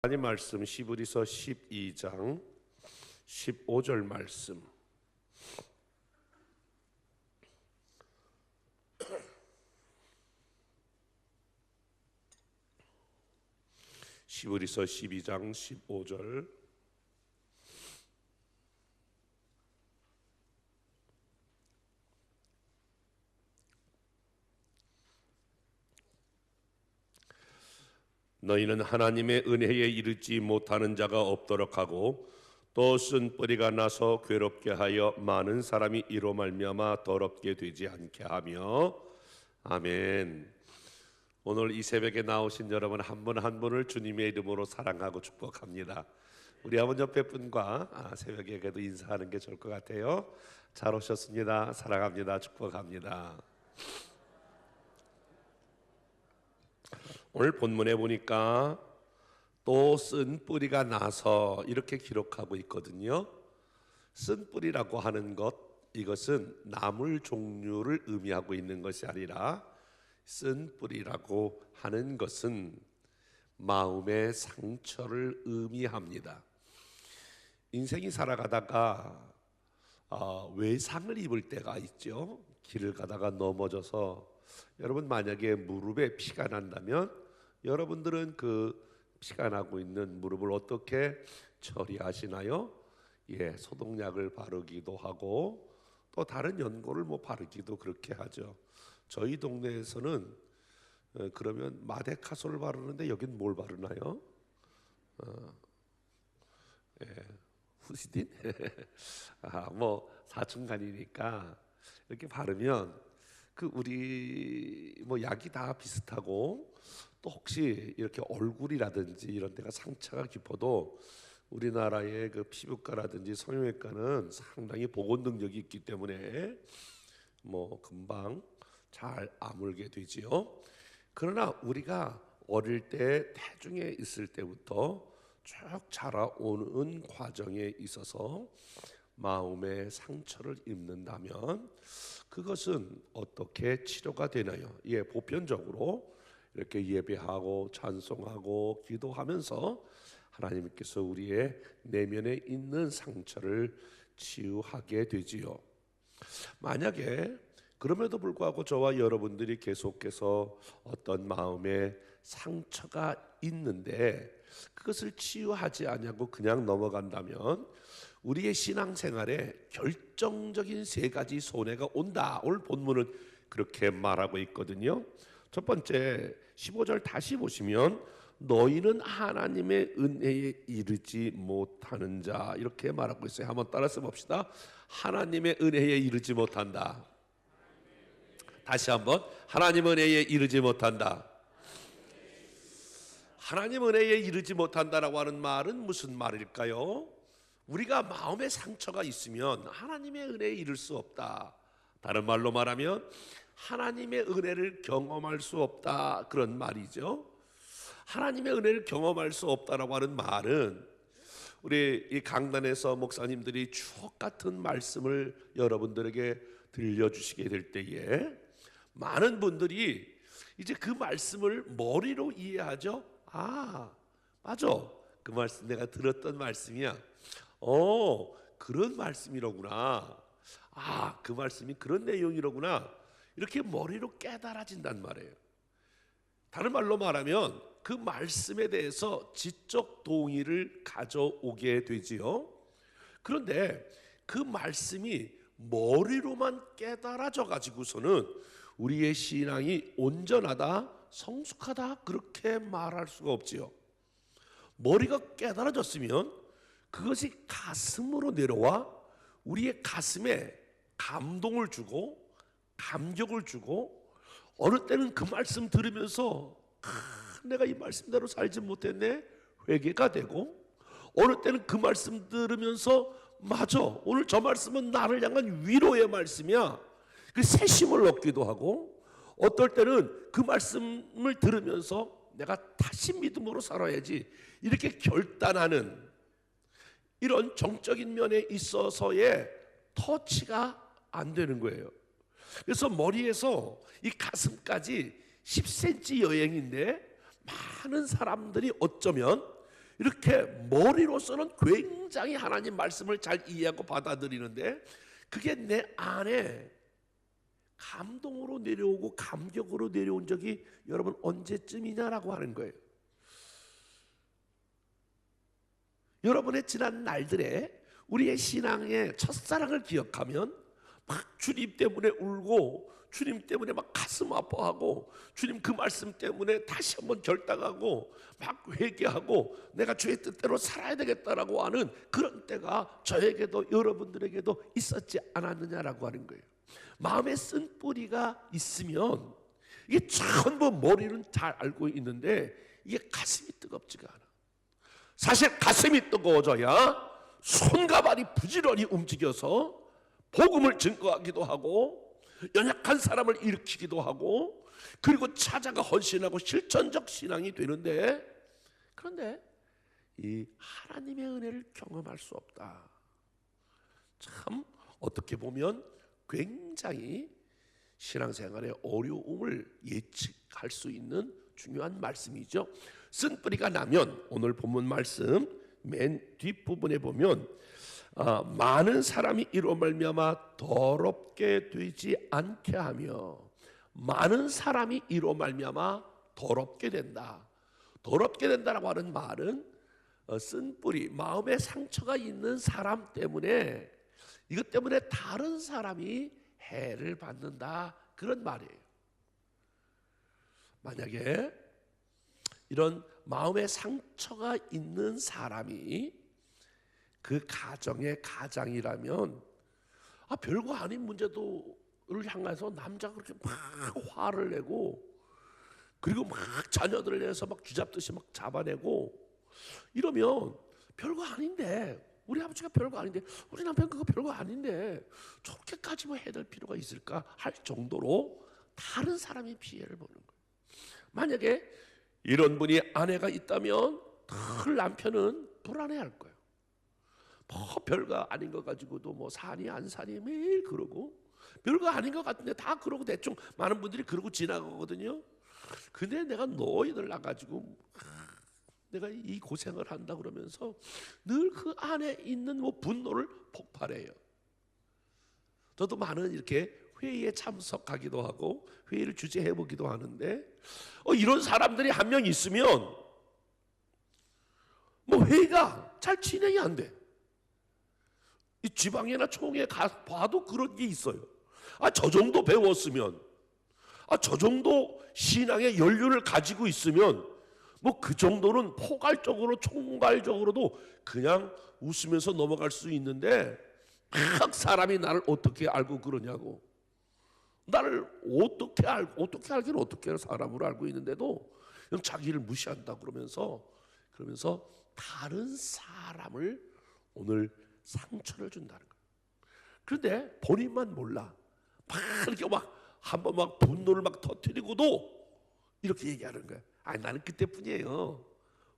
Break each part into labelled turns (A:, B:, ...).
A: 하나님 말씀 히브리서 12장 15절 말씀. 히브리서 12장 15절. 너희는 하나님의 은혜에 이르지 못하는 자가 없도록 하고 또 쓴 뿌리가 나서 괴롭게 하여 많은 사람이 이로 말미암아 더럽게 되지 않게 하며. 아멘. 오늘 이 새벽에 나오신 여러분 한 분 한 분을 주님의 이름으로 사랑하고 축복합니다. 우리 한번 옆에 분과 새벽에 그래도 인사하는 게 좋을 것 같아요. 잘 오셨습니다. 사랑합니다. 축복합니다. 오늘 본문에 보니까 또 쓴 뿌리가 나서 이렇게 기록하고 있거든요. 쓴 뿌리라고 하는 것, 이것은 나물 종류를 의미하고 있는 것이 아니라 쓴 뿌리라고 하는 것은 마음의 상처를 의미합니다. 인생이 살아가다가 외상을 입을 때가 있죠. 길을 가다가 넘어져서 여러분 만약에 무릎에 피가 난다면 여러분들은 그 피가 나고 있는 무릎을 어떻게 처리하시나요? 소독약을 바르기도 하고 또 다른 연고를 바르기도 그렇게 하죠. 저희 동네에서는 그러면 마데카솔을 바르는데 여긴 뭘 바르나요? 후시딘? 사춘간이니까 이렇게 바르면 우리 약이 다 비슷하고 또 혹시 이렇게 얼굴이라든지 이런 데가 상처가 깊어도 우리나라의 그 피부과라든지 성형외과는 상당히 보건 능력이 있기 때문에 금방 잘 아물게 되지요. 그러나 우리가 어릴 때 태중에 있을 때부터 쭉 자라오는 과정에 있어서 마음의 상처를 입는다면 그것은 어떻게 치료가 되나요? 보편적으로 이렇게 예배하고 찬송하고 기도하면서 하나님께서 우리의 내면에 있는 상처를 치유하게 되지요. 만약에 그럼에도 불구하고 저와 여러분들이 계속해서 어떤 마음의 상처가 있는데 그것을 치유하지 않냐고 그냥 넘어간다면 우리의 신앙생활에 결정적인 세 가지 손해가 온다. 오늘 본문은 그렇게 말하고 있거든요. 첫 번째 15절 다시 보시면 너희는 하나님의 은혜에 이르지 못하는 자, 이렇게 말하고 있어요. 한번 따라서 봅시다. 하나님의 은혜에 이르지 못한다. 다시 한번, 하나님 은혜에 이르지 못한다. 하나님 은혜에 이르지 못한다라고 하는 말은 무슨 말일까요? 우리가 마음의 상처가 있으면 하나님의 은혜에 이를 수 없다. 다른 말로 말하면 하나님의 은혜를 경험할 수 없다, 그런 말이죠. 하나님의 은혜를 경험할 수 없다라고 하는 말은 우리 이 강단에서 목사님들이 추억 같은 말씀을 여러분들에게 들려주시게 될 때에 많은 분들이 이제 그 말씀을 머리로 이해하죠. 맞아, 그 말씀 내가 들었던 말씀이야. 그런 말씀이로구나. 그 말씀이 그런 내용이로구나. 이렇게 머리로 깨달아진단 말이에요. 다른 말로 말하면 그 말씀에 대해서 지적 동의를 가져오게 되지요. 그런데 그 말씀이 머리로만 깨달아져 가지고서는 우리의 신앙이 온전하다, 성숙하다, 그렇게 말할 수가 없지요. 머리가 깨달아졌으면 그것이 가슴으로 내려와 우리의 가슴에 감동을 주고 감격을 주고 어느 때는 그 말씀 들으면서 내가 이 말씀대로 살지 못했네, 회개가 되고, 어느 때는 그 말씀 들으면서 맞아, 오늘 저 말씀은 나를 향한 위로의 말씀이야, 그 새심을 얻기도 하고, 어떨 때는 그 말씀을 들으면서 내가 다시 믿음으로 살아야지 이렇게 결단하는 이런 정적인 면에 있어서의 터치가 안 되는 거예요. 그래서 머리에서 이 가슴까지 10cm 여행인데 많은 사람들이 어쩌면 이렇게 머리로서는 굉장히 하나님 말씀을 잘 이해하고 받아들이는데 그게 내 안에 감동으로 내려오고 감격으로 내려온 적이 여러분 언제쯤이냐라고 하는 거예요. 여러분의 지난 날들에 우리의 신앙의 첫사랑을 기억하면 막 주님 때문에 울고 주님 때문에 막 가슴 아파하고 주님 그 말씀 때문에 다시 한번 결단하고 막 회개하고 내가 주의 뜻대로 살아야 되겠다라고 하는 그런 때가 저에게도 여러분들에게도 있었지 않았느냐라고 하는 거예요. 마음에 쓴 뿌리가 있으면 이게 전부 머리는 잘 알고 있는데 이게 가슴이 뜨겁지가 않아. 사실 가슴이 뜨거워져야 손과 발이 부지런히 움직여서 복음을 증거하기도 하고 연약한 사람을 일으키기도 하고 그리고 찾아가 헌신하고 실천적 신앙이 되는데, 그런데 이 하나님의 은혜를 경험할 수 없다. 참 어떻게 보면 굉장히 신앙생활의 어려움을 예측할 수 있는 중요한 말씀이죠. 쓴뿌리가 나면 오늘 본문 말씀 맨 뒷부분에 보면 많은 사람이 이로 말미암아 더럽게 되지 않게 하며, 많은 사람이 이로 말미암아 더럽게 된다. 더럽게 된다라고 하는 말은 쓴뿌리, 마음에 상처가 있는 사람 때문에, 이것 때문에 다른 사람이 해를 받는다, 그런 말이에요. 만약에 이런 마음에 상처가 있는 사람이 그 가정의 가장이라면 별거 아닌 문제도를 향해서 남자가 그렇게 막 화를 내고 그리고 막 자녀들을 내서 막 쥐잡듯이 막 잡아내고 이러면 별거 아닌데, 우리 아버지가 별거 아닌데, 우리 남편 그거 별거 아닌데 저렇게까지 뭐 해야 될 필요가 있을까 할 정도로 다른 사람이 피해를 보는 거예요. 만약에 이런 분이 아내가 있다면 늘 남편은 불안해할 거예요. 뭐 별거 아닌 거 가지고도 뭐 사니 안 사니 매일 그러고, 별거 아닌 것 같은데 다 그러고 대충 많은 분들이 그러고 지나가거든요. 근데 내가 너희들 나가지고 내가 이 고생을 한다 그러면서 늘 그 안에 있는 뭐 분노를 폭발해요. 저도 많은 이렇게 회의에 참석하기도 하고 회의를 주재해 보기도 하는데 이런 사람들이 한 명 있으면 뭐 회의가 잘 진행이 안 돼. 이 지방이나 총회 가 봐도 그런 게 있어요. 저 정도 배웠으면, 저 정도 신앙의 연륜을 가지고 있으면 뭐 그 정도는 포괄적으로 총괄적으로도 그냥 웃으면서 넘어갈 수 있는데 막 사람이 나를 어떻게 알고 그러냐고. 나를 어떻게 알기는 어떻게 사람으로 알고 있는데도 그냥 자기를 무시한다 그러면서 다른 사람을 오늘 상처를 준다는 거예요. 그런데 본인만 몰라. 막 이렇게 막 한번 막 분노를 막 터뜨리고도 이렇게 얘기하는 거예요. 나는 그때뿐이에요.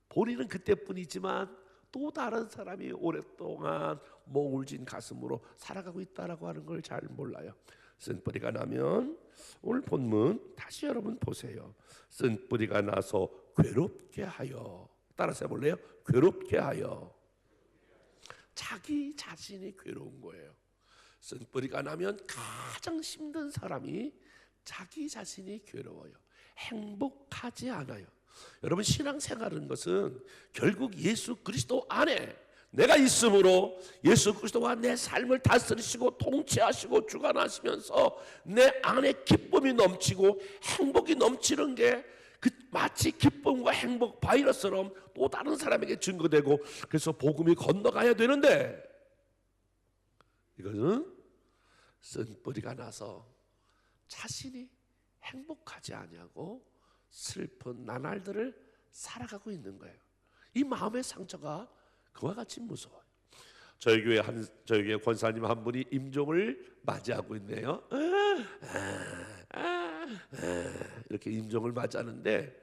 A: 본인은 그때뿐이지만 또 다른 사람이 오랫동안 몽울진 가슴으로 살아가고 있다라고 하는 걸 잘 몰라요. 쓴뿌리가 나면 오늘 본문 다시 여러분 보세요. 쓴뿌리가 나서 괴롭게 하여, 따라서 해볼래요? 괴롭게 하여. 자기 자신이 괴로운 거예요. 쓴뿌리가 나면 가장 힘든 사람이 자기 자신이 괴로워요. 행복하지 않아요. 여러분, 신앙생활은 것은 결국 예수 그리스도 안에 내가 있으므로 예수 그리스도가 내 삶을 다스리시고 통치하시고 주관하시면서 내 안에 기쁨이 넘치고 행복이 넘치는 게 마치 기쁨과 행복 바이러스처럼 또 다른 사람에게 증거되고, 그래서 복음이 건너가야 되는데 이것은 쓴뿌리가 나서 자신이 행복하지 아니하고 슬픈 나날들을 살아가고 있는 거예요. 이 마음의 상처가 그와 같이 무서워요. 저희 교회 권사님 한 분이 임종을 맞이하고 있네요. 이렇게 임종을 맞이하는데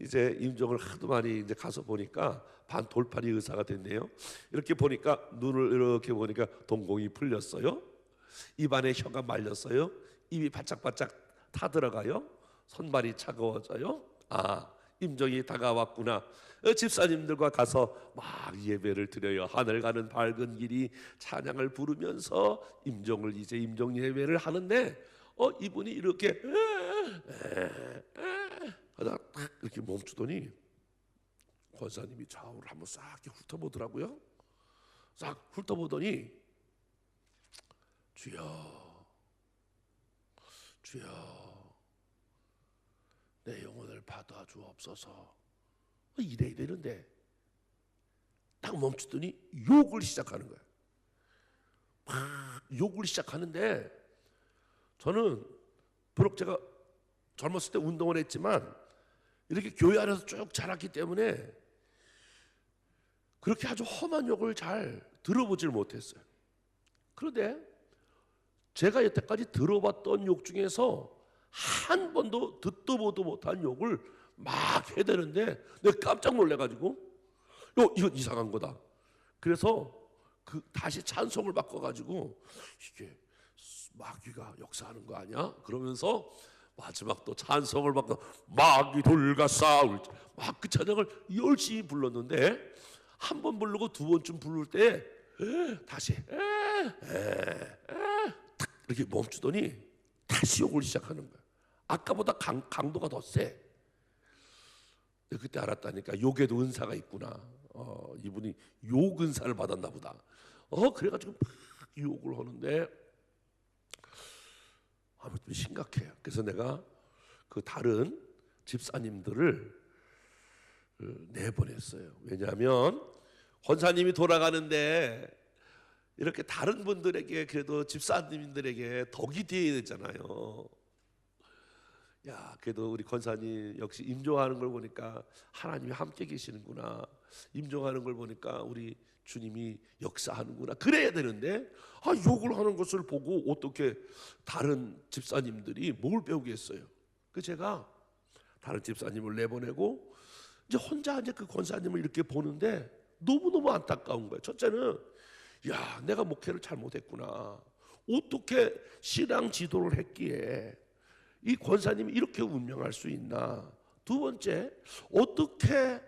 A: 이제 임종을 하도 많이 이제 가서 보니까 반 돌팔이 의사가 됐네요. 이렇게 보니까 눈을 이렇게 보니까 동공이 풀렸어요. 입안에 혀가 말렸어요. 입이 바짝바짝 타들어가요. 손발이 차가워져요. 임종이 다가왔구나. 집사님들과 가서 막 예배를 드려요. 하늘 가는 밝은 길이 찬양을 부르면서 임종을 이제 임종 예배를 하는데 이분이 이렇게 하다가 딱 이렇게 멈추더니 권사님이 좌우를 한번 싹 훑어보더라고요. 싹 훑어보더니 주여, 주여, 내 영혼을 받아 주옵소서. 이래는데 딱 멈추더니 욕을 시작하는 거예요. 막 욕을 시작하는데 저는 비록 제가 젊었을 때 운동을 했지만 이렇게 교회 안에서 쭉 자랐기 때문에 그렇게 아주 험한 욕을 잘 들어보질 못했어요. 그런데 제가 여태까지 들어봤던 욕 중에서 한 번도 듣도 보도 못한 욕을 막 해대는데 내가 깜짝 놀래가지고 이건 이상한 거다. 그래서 다시 찬송을 바꿔가지고 이게 마귀가 역사하는 거 아니야? 그러면서 마지막 또 찬송을 바꿔 마귀들과 싸울 막 그 찬양을 열심히 불렀는데 한 번 부르고 두 번쯤 부를 때 다시 탁 이렇게 멈추더니 다시 욕을 시작하는 거야. 아까보다 강도가 더 세. 그때 알았다니까 욕에도 은사가 있구나. 이분이 욕 은사를 받았나 보다. 그래가지고 막 욕을 하는데 아무튼 심각해요. 그래서 내가 그 다른 집사님들을 내보냈어요. 왜냐하면 권사님이 돌아가는데 이렇게 다른 분들에게 그래도 집사님들에게 덕이 되어야 되잖아요. 야, 그래도 우리 권사님 역시 임종하는 걸 보니까 하나님이 함께 계시는구나. 임종하는 걸 보니까 우리 주님이 역사하는구나. 그래야 되는데 욕을 하는 것을 보고 어떻게 다른 집사님들이 뭘 배우겠어요. 그 제가 다른 집사님을 내보내고 이제 혼자 이제 그 권사님을 이렇게 보는데 너무너무 안타까운 거예요. 첫째는 야, 내가 목회를 잘못했구나. 어떻게 신앙 지도를 했기에 이 권사님이 이렇게 운명할 수 있나. 두 번째, 어떻게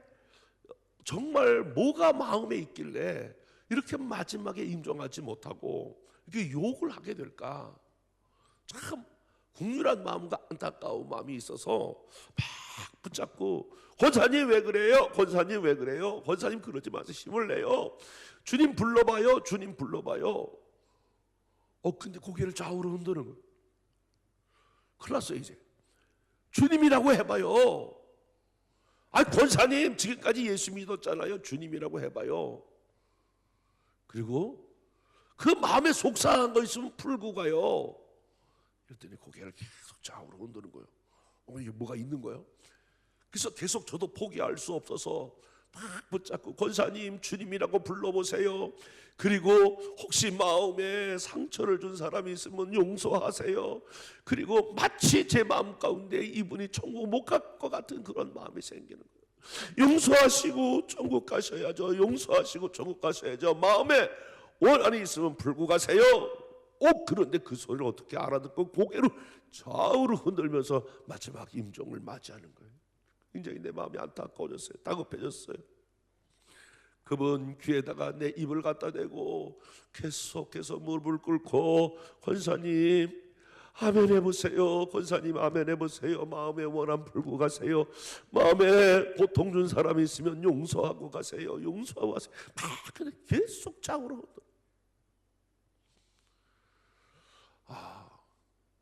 A: 정말 뭐가 마음에 있길래 이렇게 마지막에 임종하지 못하고 이렇게 욕을 하게 될까. 참 국률한 마음과 안타까운 마음이 있어서 막 붙잡고 권사님 왜 그래요? 권사님 왜 그래요? 권사님 그러지 마세요. 힘을 내요. 주님 불러봐요. 주님 불러봐요. 근데 고개를 좌우로 흔드는 거예요. 큰일 났어요 이제. 주님이라고 해봐요. 권사님 지금까지 예수 믿었잖아요. 주님이라고 해봐요. 그리고 그 마음에 속상한 거 있으면 풀고 가요. 그랬더니 고개를 계속 좌우로 흔드는 거예요. 이게 뭐가 있는 거예요? 그래서 계속 저도 포기할 수 없어서 막 붙잡고 권사님 주님이라고 불러보세요. 그리고 혹시 마음에 상처를 준 사람이 있으면 용서하세요. 그리고 마치 제 마음 가운데 이분이 천국 못 갈 것 같은 그런 마음이 생기는 거예요. 용서하시고 천국 가셔야죠. 용서하시고 천국 가셔야죠. 마음에 원한이 있으면 풀고 가세요. 그런데 그 소리를 어떻게 알아듣고 고개를 좌우로 흔들면서 마지막 임종을 맞이하는 거예요. 굉장히 내 마음이 안타까워졌어요. 다급해졌어요. 그분 귀에다가 내 입을 갖다 대고 계속해서 무릎을 꿇고 권사님 아멘 해보세요. 권사님 아멘 해보세요. 마음에 원한 풀고 가세요. 마음에 고통 준 사람이 있으면 용서하고 가세요. 용서하고 가세요. 근데 계속 좌우로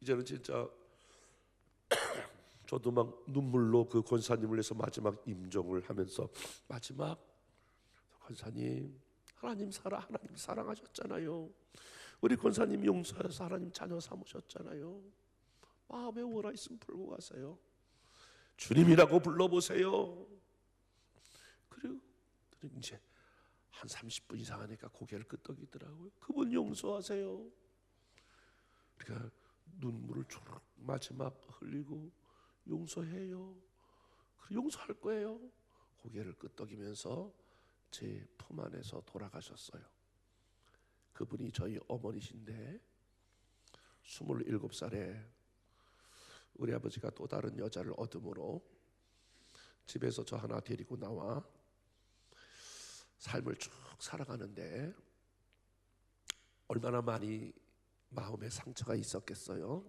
A: 이제는 진짜 저도 막 눈물로 그 권사님을 위해서 마지막 임종을 하면서 마지막 권사님 하나님 사랑하셨잖아요. 우리 권사님 용서해서 하나님 자녀 삼으셨잖아요. 마음에 원하 있으면 풀고 가세요. 주님이라고 불러보세요. 그리고 이제 한 30분 이상 하니까 고개를 끄덕이더라고요. 그분 용서하세요. 그러니까 눈물을 초록 마지막 흘리고 용서해요. 그리고 용서할 거예요. 고개를 끄덕이면서 제 품 안에서 돌아가셨어요. 그분이 저희 어머니신데 27살에 우리 아버지가 또 다른 여자를 얻음으로 집에서 저 하나 데리고 나와 삶을 쭉 살아가는데 얼마나 많이 마음에 상처가 있었겠어요?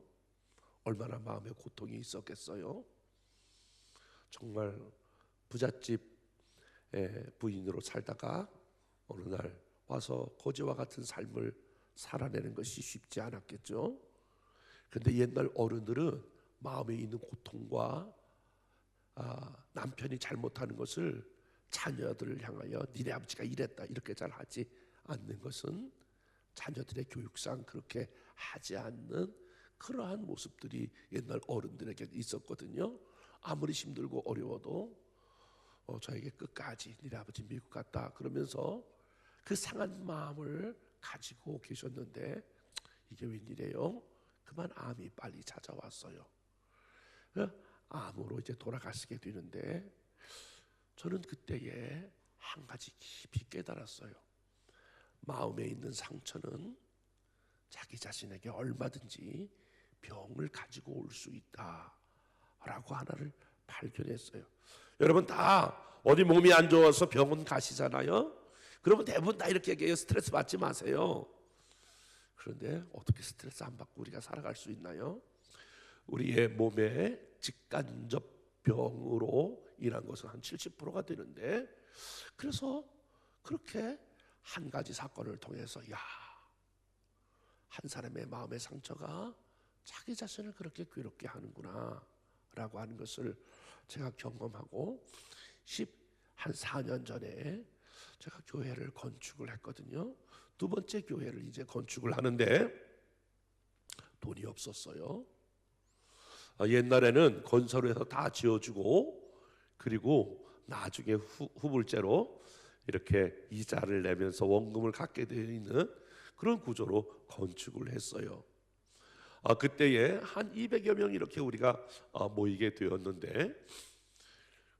A: 얼마나 마음에 고통이 있었겠어요? 정말 부잣집 부인으로 살다가 어느 날 와서 거지와 같은 삶을 살아내는 것이 쉽지 않았겠죠. 그런데 옛날 어른들은 마음에 있는 고통과 남편이 잘못하는 것을 자녀들을 향하여 니네 아버지가 이랬다 이렇게 잘 하지 않는 것은 자녀들의 교육상 그렇게 하지 않는 그러한 모습들이 옛날 어른들에게 있었거든요. 아무리 힘들고 어려워도 저에게 끝까지 니네 아버지 미국 갔다 그러면서 그 상한 마음을 가지고 계셨는데 이게 웬일이에요? 그만 암이 빨리 찾아왔어요. 암으로 이제 돌아가시게 되는데 저는 그때에 한 가지 깊이 깨달았어요. 마음에 있는 상처는 자기 자신에게 얼마든지 병을 가지고 올 수 있다라고 하나를 발견했어요. 여러분 다 어디 몸이 안 좋아서 병원 가시잖아요. 그러면 대부분 다 이렇게 얘기해요. 스트레스 받지 마세요. 그런데 어떻게 스트레스 안 받고 우리가 살아갈 수 있나요? 우리의 몸에 직간접 병으로 인한 것은 한 70%가 되는데, 그래서 그렇게 한 가지 사건을 통해서 한 사람의 마음의 상처가 자기 자신을 그렇게 괴롭게 하는구나 라고 하는 것을 제가 경험하고 한 4년 전에 제가 교회를 건축을 했거든요. 두 번째 교회를 이제 건축을 하는데 돈이 없었어요. 옛날에는 건설해서 다 지어주고 그리고 나중에 후불제로 이렇게 이자를 내면서 원금을 갖게 되어 있는 그런 구조로 건축을 했어요. 그때에 한 200여 명 이렇게 우리가 모이게 되었는데,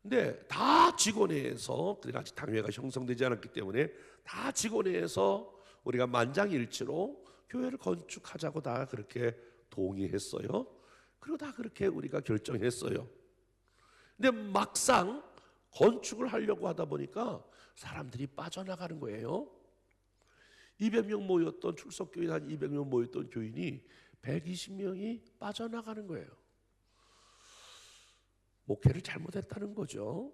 A: 근데 다 직원회에서, 아직 당회가 형성되지 않았기 때문에 다 직원회에서 우리가 만장일치로 교회를 건축하자고 다 그렇게 동의했어요. 그리고 다 그렇게 우리가 결정했어요. 근데 막상 건축을 하려고 하다 보니까 사람들이 빠져나가는 거예요. 200명 모였던 출석교회 한 200명 모였던 교인이 120명이 빠져나가는 거예요. 목회를 잘못했다는 거죠.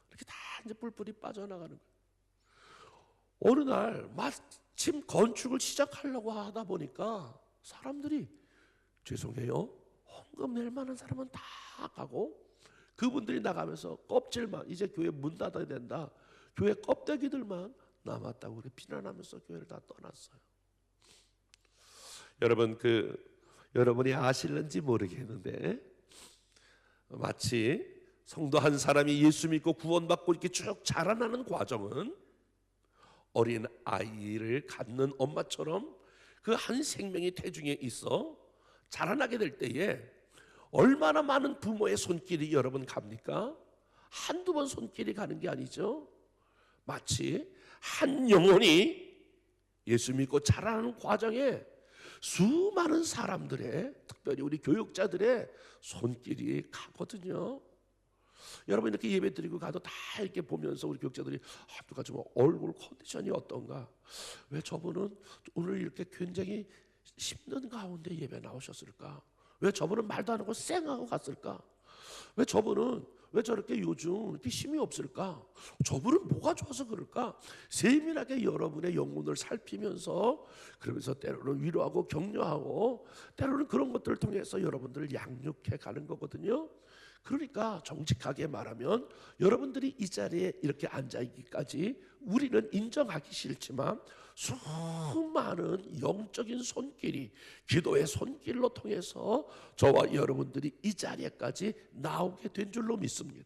A: 이렇게 다 이제 뿔뿔이 빠져나가는 거예요. 어느 날 마침 건축을 시작하려고 하다 보니까 사람들이 죄송해요. 헌금 낼 만한 사람은 다 가고 그분들이 나가면서 껍질만, 이제 교회 문 닫아야 된다, 교회 껍데기들만 남았다고 그렇게 비난하면서 교회를 다 떠났어요. 여러분, 여러분이 아실는지 모르겠는데 마치 성도 한 사람이 예수 믿고 구원받고 이렇게 쭉 자라나는 과정은 어린 아이를 갖는 엄마처럼 그 한 생명이 태중에 있어 자라나게 될 때에 얼마나 많은 부모의 손길이 여러분 갑니까? 한두 번 손길이 가는 게 아니죠. 마치 한 영혼이 예수 믿고 자라나는 과정에 수많은 사람들의, 특별히 우리 교육자들의 손길이 가거든요. 여러분 이렇게 예배 드리고 가도 다 이렇게 보면서 우리 교육자들이 누가 좀 얼굴 컨디션이 어떤가, 왜 저분은 오늘 이렇게 굉장히 힘든 가운데 예배 나오셨을까, 왜 저분은 말도 안 하고 쌩하고 갔을까, 왜 저분은 왜 저렇게 요즘 이렇게 힘이 없을까, 저분은 뭐가 좋아서 그럴까, 세밀하게 여러분의 영혼을 살피면서, 그러면서 때로는 위로하고 격려하고 때로는 그런 것들을 통해서 여러분들을 양육해 가는 거거든요. 그러니까 정직하게 말하면 여러분들이 이 자리에 이렇게 앉아있기까지 우리는 인정하기 싫지만 수많은 영적인 손길이, 기도의 손길로 통해서 저와 여러분들이 이 자리에까지 나오게 된 줄로 믿습니다.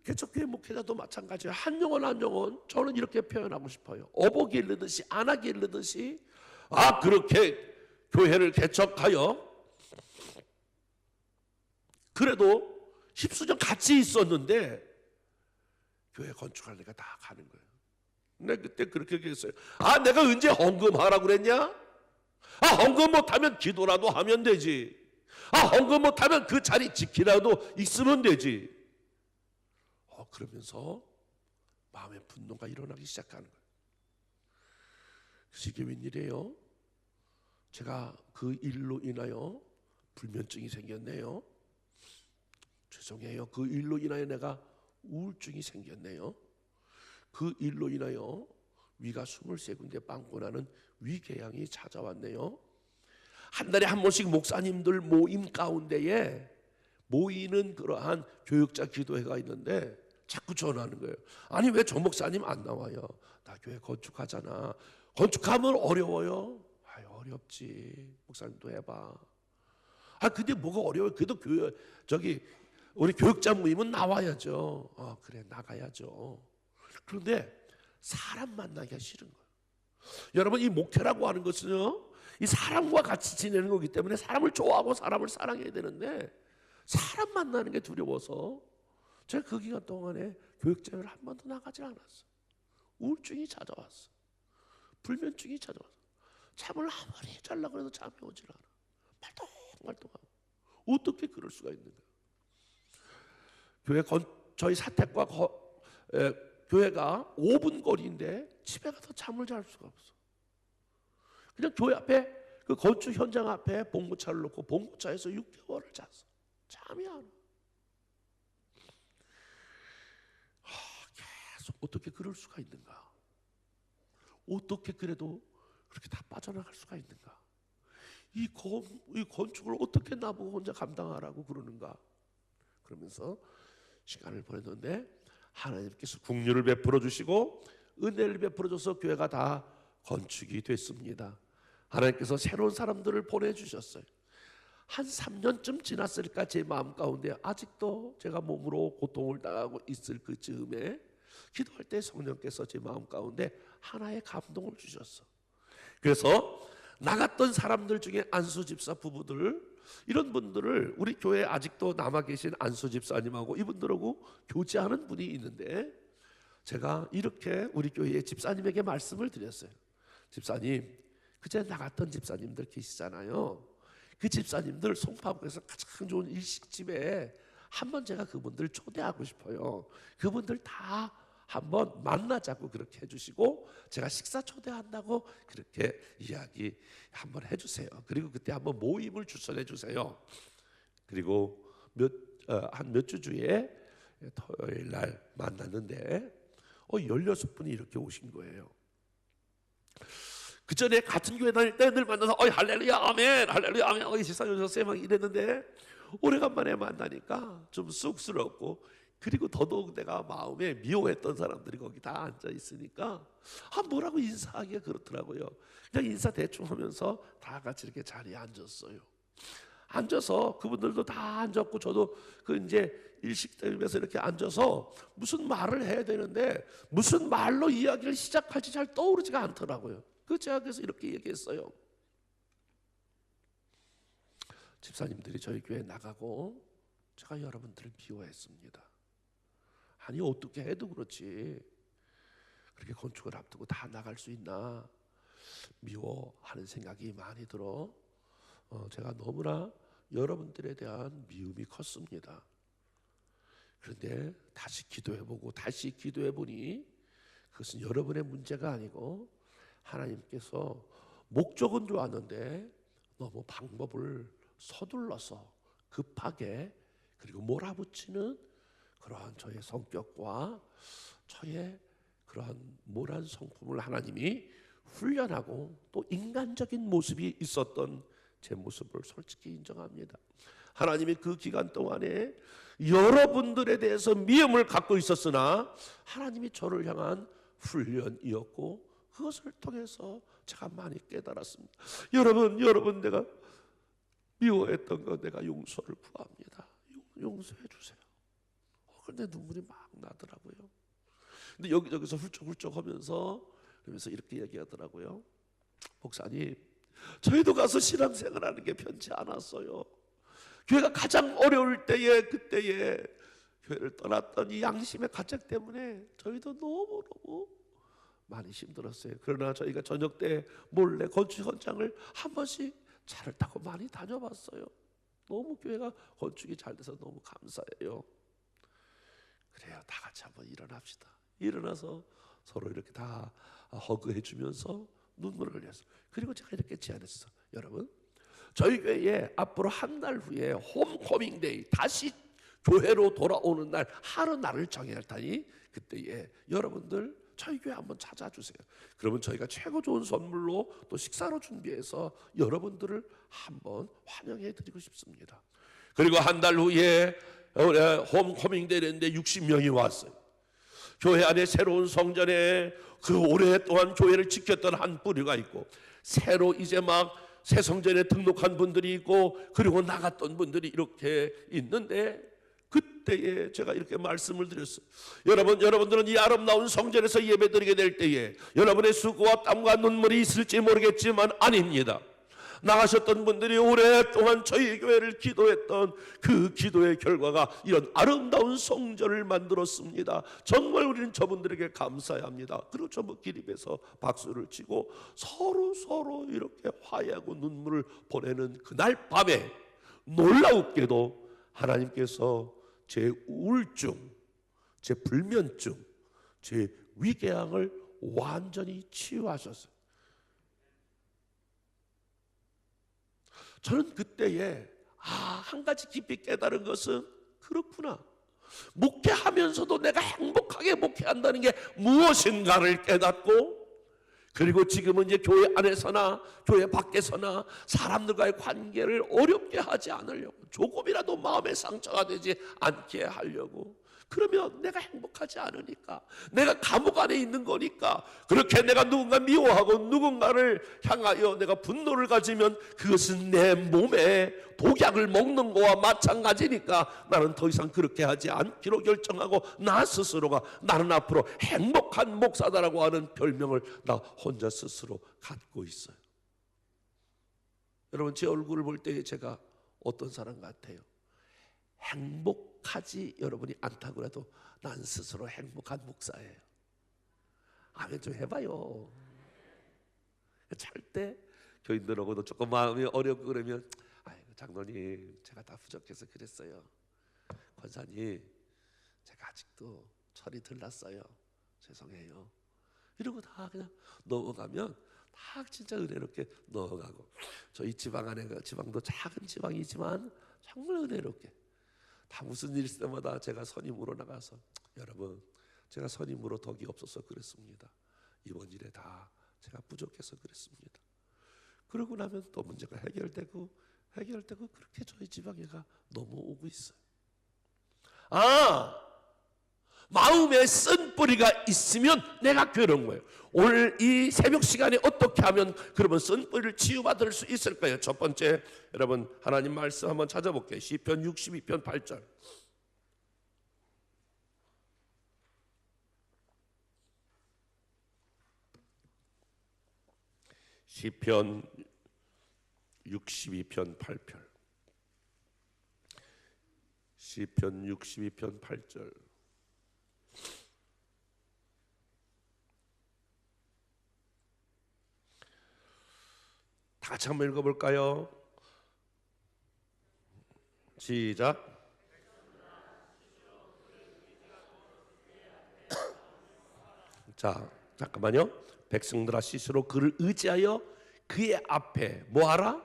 A: 개척교회 목회자도 마찬가지예요. 한 영혼 한 영혼, 저는 이렇게 표현하고 싶어요. 어복이 일르듯이 안악이 일르듯이 그렇게 교회를 개척하여 그래도 십수년 같이 있었는데 교회 건축할 때가 다 가는 거예요. 내가 그때 그렇게 얘기했어요. 내가 언제 헌금하라고 그랬냐? 헌금 못하면 기도라도 하면 되지. 헌금 못하면 그 자리 지키라도 있으면 되지. 그러면서 마음의 분노가 일어나기 시작하는 거예요. 그래서 이게 웬일이에요? 제가 그 일로 인하여 불면증이 생겼네요. 죄송해요. 그 일로 인하여 내가 우울증이 생겼네요. 그 일로 인하여 위가 23군데 빵꾸 나는 위궤양이 찾아왔네요. 한 달에 한 번씩 목사님들 모임 가운데에 모이는 그러한 교육자 기도회가 있는데 자꾸 전화하는 거예요. 아니 왜 저 목사님 안 나와요? 나 교회 건축하잖아. 건축하면 어려워요. 어렵지. 목사님도 해봐. 근데 뭐가 어려워요? 그래도 우리 교육자 모임은 나와야죠. 그래 나가야죠. 그런데 사람 만나기가 싫은 거예요. 여러분 이 목회라고 하는 것은요, 이 사람과 같이 지내는 거기 때문에 사람을 좋아하고 사람을 사랑해야 되는데 사람 만나는 게 두려워서 제가 그 기간 동안에 교육자회를 한 번도 나가질 않았어요. 우울증이 찾아왔어. 불면증이 찾아왔어. 잠을 아무리 자려고 해도 잠이 오질 않아. 말똥말똥하고. 어떻게 그럴 수가 있는가? 저희 사택과 교회가 5분 거리인데 집에 가서 잠을 잘 수가 없어. 그냥 교회 앞에 그 건축 현장 앞에 봉고차를 놓고 봉고차에서 6개월을 잤어. 잠이 안 와. 계속 어떻게 그럴 수가 있는가? 어떻게 그래도 그렇게 다 빠져나갈 수가 있는가? 이 건축을 어떻게 나보고 혼자 감당하라고 그러는가? 그러면서 시간을 보냈는데 하나님께서 긍휼을 베풀어 주시고 은혜를 베풀어 줘서 교회가 다 건축이 됐습니다. 하나님께서 새로운 사람들을 보내주셨어요. 한 3년쯤 지났을까 제 마음 가운데 아직도 제가 몸으로 고통을 당하고 있을 그 즈음에 기도할 때 성령께서 제 마음 가운데 하나의 감동을 주셨어. 그래서 나갔던 사람들 중에 안수 집사 부부들, 이런 분들을 우리 교회에 아직도 남아 계신 안수 집사님하고 이분들하고 교제하는 분이 있는데 제가 이렇게 우리 교회의 집사님에게 말씀을 드렸어요. 집사님, 그제 나갔던 집사님들 계시잖아요. 그 집사님들 송파구에서 가장 좋은 일식집에 한번 제가 그분들 초대하고 싶어요. 그분들 다 한번 만나자고 그렇게 해주시고 제가 식사 초대한다고 그렇게 이야기 한번 해주세요. 그리고 그때 한번 모임을 주선해 주세요. 그리고 한 몇 주 주에 토요일 날 만났는데 16분이 이렇게 오신 거예요. 그 전에 같은 교회 다닐 때 늘 만나서 할렐루야 아멘 할렐루야 아멘 세상에 오셨어요 막 이랬는데 오래간만에 만나니까 좀 쑥스럽고, 그리고 더더욱 내가 마음에 미워했던 사람들이 거기 다 앉아 있으니까 뭐라고 인사하기가 그렇더라고요. 그냥 인사 대충 하면서 다 같이 이렇게 자리에 앉았어요. 앉아서 그분들도 다 앉았고 저도 그 이제 일식집에서 이렇게 앉아서 무슨 말을 해야 되는데 무슨 말로 이야기를 시작할지 잘 떠오르지가 않더라고요. 제가 그래서 이렇게 얘기했어요. 집사님들이 저희 교회 나가고 제가 여러분들을 미워했습니다. 아니 어떻게 해도 그렇지 그렇게 건축을 앞두고 다 나갈 수 있나 미워하는 생각이 많이 들어 제가 너무나 여러분들에 대한 미움이 컸습니다. 그런데 다시 기도해보니 그것은 여러분의 문제가 아니고 하나님께서 목적은 좋았는데 너무 방법을 서둘러서 급하게 그리고 몰아붙이는 그러한 저의 성격과 저의 그러한 모란 성품을 하나님이 훈련하고 또 인간적인 모습이 있었던 제 모습을 솔직히 인정합니다. 하나님이 그 기간 동안에 여러분들에 대해서 미움을 갖고 있었으나 하나님이 저를 향한 훈련이었고 그것을 통해서 제가 많이 깨달았습니다. 여러분 내가 미워했던 거 내가 용서를 구합니다. 용서해 주세요. 그런데 눈물이 막 나더라고요. 근데 여기저기서 훌쩍훌쩍 하면서 그러면서 이렇게 얘기하더라고요. 목사님, 저희도 가서 신앙생활하는 게 편치 않았어요. 교회가 가장 어려울 때에 그때에 교회를 떠났던 이 양심의 가책 때문에 저희도 너무너무 많이 힘들었어요. 그러나 저희가 저녁 때 몰래 건축 현장을 한 번씩 차를 타고 많이 다녀봤어요. 너무 교회가 건축이 잘 돼서 너무 감사해요. 그래요. 다 같이 한번 일어납시다. 일어나서 서로 이렇게 다 허그해 주면서 눈물을 흘렸어요. 그리고 제가 이렇게 제안했어. 여러분, 저희 교회에 앞으로 한 달 후에 홈커밍데이, 다시 교회로 돌아오는 날 하루 날을 정해야 할 테니 그때에 여러분들 저희 교회 한번 찾아주세요. 그러면 저희가 최고 좋은 선물로 또 식사로 준비해서 여러분들을 한번 환영해 드리고 싶습니다. 그리고 한 달 후에 홈커밍데이인데 60명이 왔어요. 교회 안에 새로운 성전에 그 오랫동안 교회를 지켰던 한 뿌리가 있고, 새로 이제 막 새 성전에 등록한 분들이 있고, 그리고 나갔던 분들이 이렇게 있는데, 그때에 제가 이렇게 말씀을 드렸어요. 여러분들은 이 아름다운 성전에서 예배드리게 될 때에 여러분의 수고와 땀과 눈물이 있을지 모르겠지만 아닙니다. 나가셨던 분들이 오랫동안 저희 교회를 기도했던 그 기도의 결과가 이런 아름다운 성전을 만들었습니다. 정말 우리는 저분들에게 감사해야 합니다. 그리고 저분끼리 입에서 박수를 치고 서로 이렇게 화해하고 눈물을 보내는 그날 밤에 놀라웠게도 하나님께서 제 우울증, 제 불면증, 제 위궤양을 완전히 치유하셨어요. 저는 그때에 한 가지 깊이 깨달은 것은, 그렇구나, 목회하면서도 내가 행복하게 목회한다는 게 무엇인가를 깨닫고, 그리고 지금은 이제 교회 안에서나 교회 밖에서나 사람들과의 관계를 어렵게 하지 않으려고, 조금이라도 마음의 상처가 되지 않게 하려고. 그러면 내가 행복하지 않으니까, 내가 감옥 안에 있는 거니까, 그렇게 내가 누군가 미워하고 누군가를 향하여 내가 분노를 가지면 그것은 내 몸에 독약을 먹는 거와 마찬가지니까 나는 더 이상 그렇게 하지 않기로 결정하고, 나 스스로가 나는 앞으로 행복한 목사다라고 하는 별명을 나 혼자 스스로 갖고 있어요. 여러분, 제 얼굴을 볼 때 제가 어떤 사람 같아요? 행복하지 여러분이 않다고 해도 난 스스로 행복한 목사예요. 아멘 좀 해봐요. 절대 교인들하고도 조금 마음이 어렵고 그러면, 아이고 장로님 제가 다 부족해서 그랬어요. 권사님 제가 아직도 철이 덜 났어요. 죄송해요. 이러고 다 그냥 넘어가면 다 진짜 은혜롭게 넘어가고, 저희 지방 안에, 지방도 작은 지방이지만 정말 은혜롭게 다 무슨 일 있을 때마다 제가 선임으로 나가서, 여러분 제가 선임으로 덕이 없어서 그랬습니다. 이번 일에 다 제가 부족해서 그랬습니다. 그러고 나면 또 문제가 해결되고 그렇게 저희 지방에가 넘어오고 있어요. 마음에 쓴 뿌리가 있으면 내가 괴로운 거예요. 오늘 이 새벽 시간에 어떻게 하면 그러면 쓴 뿌리를 치유받을 수 있을까요? 첫 번째, 여러분 하나님 말씀 한번 찾아볼게요. 시편 62편 8절. 시편 62편 8절. 시편 62편 8절. 다 같이 한번 읽어볼까요? 시작. 자, 잠깐만요. 백성들아 스스로 그를 의지하여 그의 앞에 뭐하라?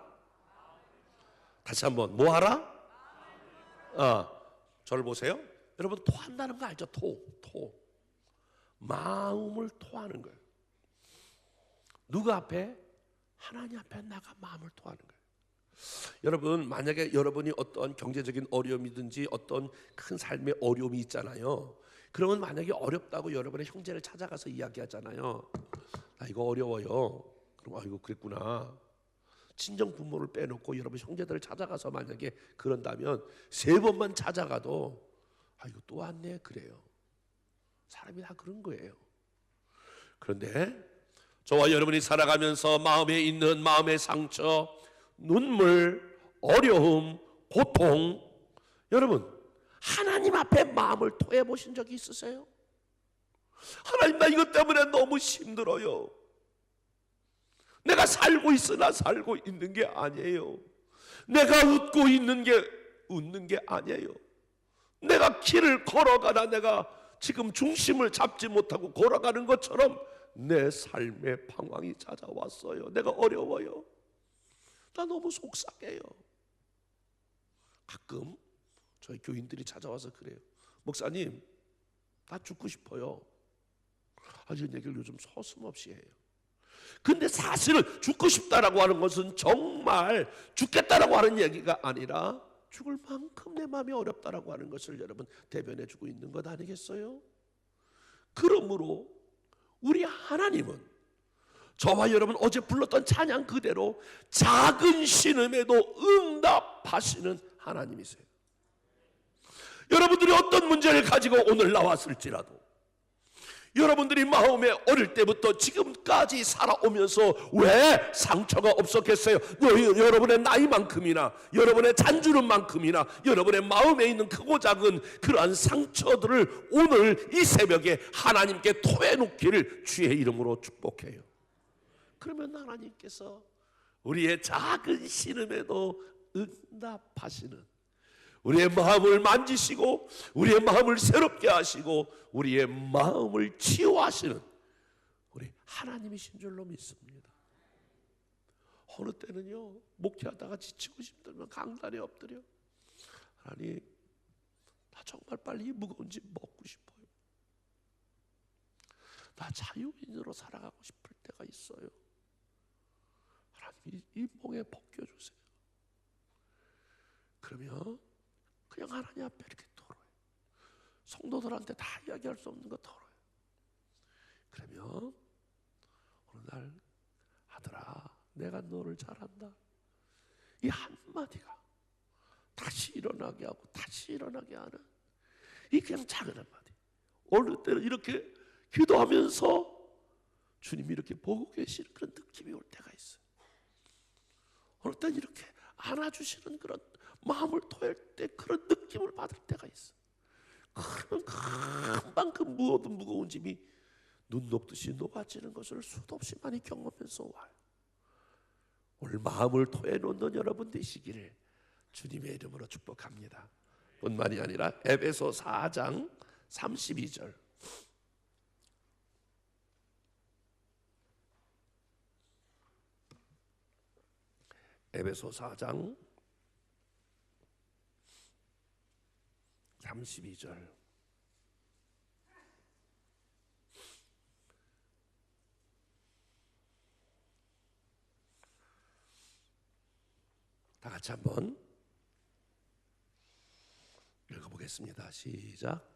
A: 다시 한번 뭐하라? 저를 보세요. 여러분 토한다는 거 알죠? 토. 마음을 토하는 거예요. 누구 앞에? 하나님 앞에 나가 마음을 토하는 거예요. 여러분 만약에 여러분이 어떤 경제적인 어려움이든지 어떤 큰 삶의 어려움이 있잖아요. 그러면 만약에 어렵다고 여러분의 형제를 찾아가서 이야기하잖아요. 나 이거 어려워요. 그럼 아이고 그랬구나. 친정 부모를 빼놓고 여러분 형제들을 찾아가서 만약에 그런다면 3번만 찾아가도 아이고 또 왔네 그래요. 사람이 다 그런 거예요. 그런데 저와 여러분이 살아가면서 마음에 있는 마음의 상처, 눈물, 어려움, 고통, 여러분 하나님 앞에 마음을 토해 보신 적이 있으세요? 하나님 나 이것 때문에 너무 힘들어요. 내가 살고 있으나 살고 있는 게 아니에요. 내가 웃고 있는 게 웃는 게 아니에요. 내가 길을 걸어가다 내가 지금 중심을 잡지 못하고 걸어가는 것처럼 내 삶의 방황이 찾아왔어요. 내가 어려워요. 나 너무 속상해요. 가끔 저희 교인들이 찾아와서 그래요. 목사님, 나 죽고 싶어요. 이런 얘기를 요즘 서슴없이 해요. 근데 사실은 죽고 싶다라고 하는 것은 정말 죽겠다라고 하는 얘기가 아니라 죽을 만큼 내 마음이 어렵다라고 하는 것을 여러분 대변해 주고 있는 것 아니겠어요? 그러므로 우리 하나님은 저와 여러분 어제 불렀던 찬양 그대로 작은 신음에도 응답하시는 하나님이세요. 여러분들이 어떤 문제를 가지고 오늘 나왔을지라도 여러분들이 마음에 어릴 때부터 지금까지 살아오면서 왜 상처가 없었겠어요? 여러분의 나이만큼이나 여러분의 잔주름만큼이나 여러분의 마음에 있는 크고 작은 그러한 상처들을 오늘 이 새벽에 하나님께 토해놓기를 주의 이름으로 축복해요. 그러면 하나님께서 우리의 작은 신음에도 응답하시는, 우리의 마음을 만지시고 우리의 마음을 새롭게 하시고 우리의 마음을 치유하시는 우리 하나님이신 줄로 믿습니다. 어느 때는요, 목회하다가 지치고 힘들면 강단에 엎드려, 하나님, 나 정말 빨리 이 무거운 짐 먹고 싶어요. 나 자유인으로 살아가고 싶을 때가 있어요. 하나님, 이 멍에 벗겨주세요. 그러면 그냥 하나님 앞에 이렇게 털어요. 성도들한테 다 이야기할 수 없는 거 털어요. 그러면 어느 날, 아들아, 내가 너를 잘한다, 이 한마디가 다시 일어나게 하고 다시 일어나게 하는 이 그냥 작은 한마디. 어느 때는 이렇게 기도하면서 주님이 이렇게 보고 계시는 그런 느낌이 올 때가 있어요. 어느 때는 이렇게 안아주시는 그런 마음을 토할 때 그런 느낌을 받을 때가 있어. 그러면 금방 그 무거운 무거운 짐이 눈 녹듯이 녹아지는 것을 수도 없이 많이 경험하면서 와요. 오늘 마음을 토해놓는 여러분 되시기를 주님의 이름으로 축복합니다. 뿐만이 아니라 에베소 4장 32절, 에베소 4장 32절, 다 같이 한번 읽어보겠습니다. 시작.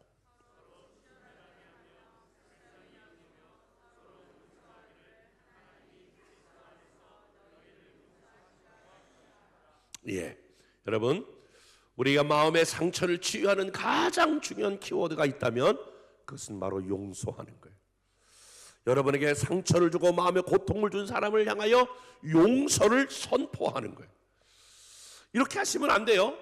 A: 예, 여러분, 우리가 마음의 상처를 치유하는 가장 중요한 키워드가 있다면 그것은 바로 용서하는 거예요. 여러분에게 상처를 주고 마음에 고통을 준 사람을 향하여 용서를 선포하는 거예요. 이렇게 하시면 안 돼요.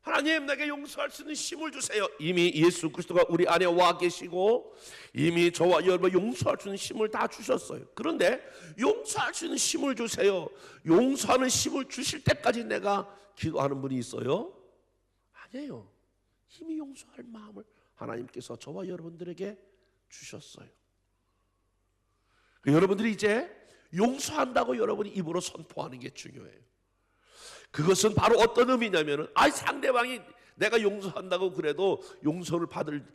A: 하나님, 내게 용서할 수 있는 힘을 주세요. 이미 예수 그리스도가 우리 안에 와 계시고 이미 저와 여러분 용서할 수 있는 힘을 다 주셨어요. 그런데 용서할 수 있는 힘을 주세요, 용서하는 힘을 주실 때까지 내가 기도하는 분이 있어요? 아니에요. 이미 용서할 마음을 하나님께서 저와 여러분들에게 주셨어요. 여러분들이 이제 용서한다고 여러분이 입으로 선포하는 게 중요해요. 그것은 바로 어떤 의미냐면은, 상대방이 내가 용서한다고 그래도 용서를 받을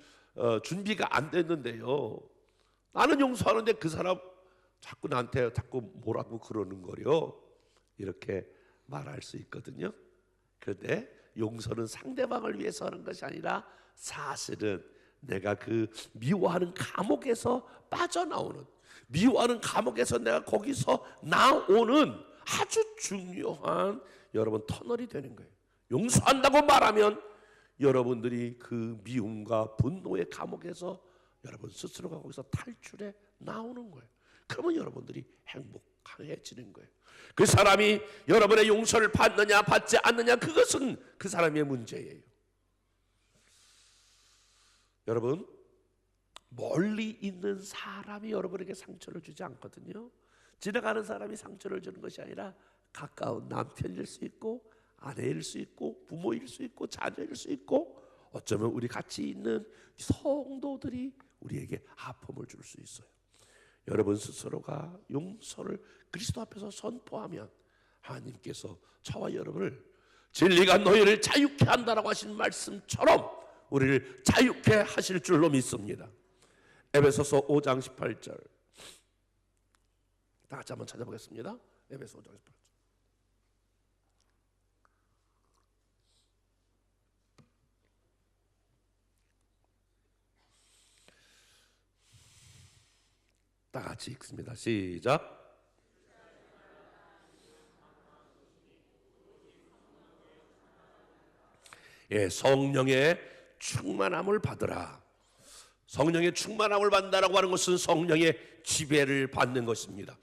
A: 준비가 안 됐는데요, 나는 용서하는데 그 사람 자꾸 나한테 자꾸 뭐라고 그러는 거요, 이렇게 말할 수 있거든요. 그런데 용서는 상대방을 위해서 하는 것이 아니라 사실은 내가 그 미워하는 감옥에서 빠져나오는, 미워하는 감옥에서 내가 거기서 나오는 아주 중요한 여러분 터널이 되는 거예요. 용서한다고 말하면 여러분들이 그 미움과 분노의 감옥에서 여러분 스스로가 거기서 탈출해 나오는 거예요. 그러면 여러분들이 행복해지는 거예요. 그 사람이 여러분의 용서를 받느냐 받지 않느냐, 그것은 그 사람의 문제예요. 여러분, 멀리 있는 사람이 여러분에게 상처를 주지 않거든요. 지나가는 사람이 상처를 주는 것이 아니라 가까운 남편일 수 있고 아내일 수 있고 부모일 수 있고 자녀일 수 있고 어쩌면 우리 같이 있는 성도들이 우리에게 아픔을 줄 수 있어요. 여러분 스스로가 용서를 그리스도 앞에서 선포하면 하나님께서 저와 여러분을 진리가 너희를 자유케 한다라고 하신 말씀처럼 우리를 자유케 하실 줄로 믿습니다. 에베소서 5장 18절 다 같이 한번 찾아보겠습니다. 에베소 5장 18절. 다 같이 읽습니다. 시작. 예, 성령의 충만함을 받으라. 성령의 충만함을 받는다라고 하는 것은 성령의 지배를 받는 것입니다.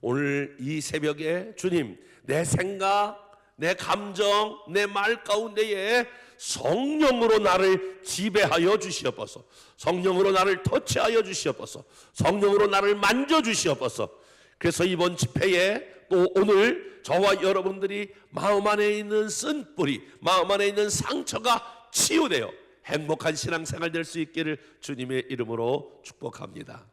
A: 오늘 이 새벽에 주님, 내 생각, 내 감정, 내 말 가운데에 성령으로 나를 지배하여 주시옵소서. 성령으로 나를 터치하여 주시옵소서. 성령으로 나를 만져 주시옵소서. 그래서 이번 집회에 또 오늘 저와 여러분들이 마음 안에 있는 쓴뿌리, 마음 안에 있는 상처가 치유되어 행복한 신앙생활 될 수 있기를 주님의 이름으로 축복합니다.